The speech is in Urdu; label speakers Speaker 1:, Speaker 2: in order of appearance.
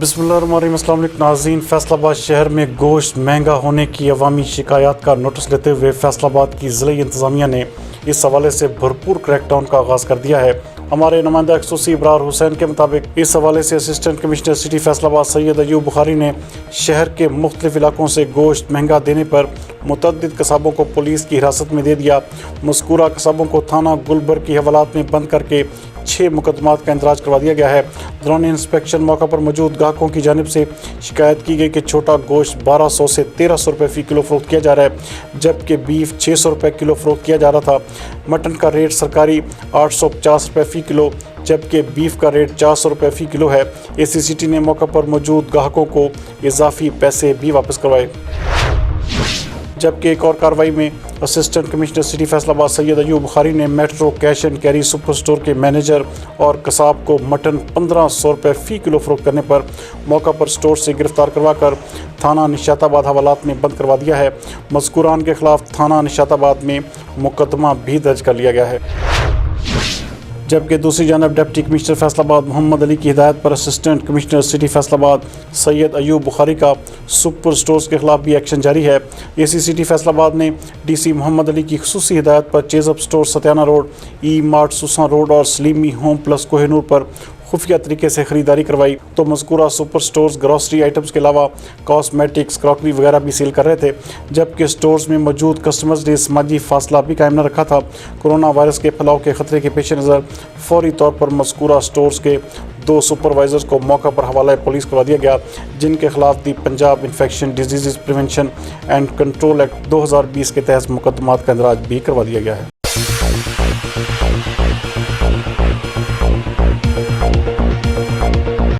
Speaker 1: بسم اللہ الرحمن الرحیم۔ السلام علیکم ناظرین۔ فیصل آباد شہر میں گوشت مہنگا ہونے کی عوامی شکایات کا نوٹس لیتے ہوئے فیصل آباد کی ضلعی انتظامیہ نے اس حوالے سے بھرپور کریک ڈاؤن کا آغاز کر دیا ہے۔ ہمارے نمائندہ خصوصی ابرار حسین کے مطابق اس حوالے سے اسسٹنٹ کمشنر سٹی فیصل آباد سید ایوب بخاری نے شہر کے مختلف علاقوں سے گوشت مہنگا دینے پر متعدد قصابوں کو پولیس کی حراست میں دے دیا۔ مذکورہ قصابوں کو تھانہ گلبر کی حوالات میں بند کر کے 6 مقدمات کا اندراج کروا دیا گیا ہے۔ دوران انسپیکشن موقع پر موجود گاہکوں کی جانب سے شکایت کی گئی کہ چھوٹا گوشت 1200 سے 1300 روپے فی کلو فروخت کیا جا رہا ہے، جبکہ بیف 600 روپے کلو فروخت کیا جا رہا تھا۔ مٹن کا ریٹ سرکاری 850 روپے فی کلو جبکہ بیف کا ریٹ 400 روپے فی کلو ہے۔ SCCT نے موقع پر موجود گاہکوں کو اضافی پیسے بھی واپس کروائے۔ جبکہ ایک اور کارروائی میں اسسٹنٹ کمشنر سٹی فیصل آباد سید ایوب بخاری نے metro cash and carry super store کے مینیجر اور قصاب کو مٹن 1500 روپے فی کلو فروخت کرنے پر موقع پر سٹور سے گرفتار کروا کر تھانہ نشاط آباد حوالات میں بند کروا دیا ہے۔ مذکوران کے خلاف تھانہ نشاط آباد میں مقدمہ بھی درج کر لیا گیا ہے۔ جبکہ دوسری جانب ڈپٹی کمشنر فیصل آباد محمد علی کی ہدایت پر اسسٹنٹ کمشنر سٹی فیصل آباد سید ایوب بخاری کا سپر سٹورز کے خلاف بھی ایکشن جاری ہے۔ SCCT فیصل آباد نے DC محمد علی کی خصوصی ہدایت پر چیزپ سٹور ستیانہ روڈ، ای مارٹ سوساں روڈ اور سلیمی ہوم پلس کوہ نور پر خفیہ طریقے سے خریداری کروائی تو مذکورہ سپر سٹورز گروسری آئٹمز کے علاوہ کاسمیٹکس، کراکری وغیرہ بھی سیل کر رہے تھے، جبکہ سٹورز میں موجود کسٹمرز نے سماجی فاصلہ بھی قائم نہ رکھا تھا۔ کورونا وائرس کے پھیلاؤ کے خطرے کے پیش نظر فوری طور پر مذکورہ سٹورز کے 2 سپروائزرز کو موقع پر حوالہ پولیس کروا دیا گیا، جن کے خلاف the Punjab infection diseases prevention and control act 2020 کے تحت مقدمات کا اندراج بھی کروا دیا گیا ہے۔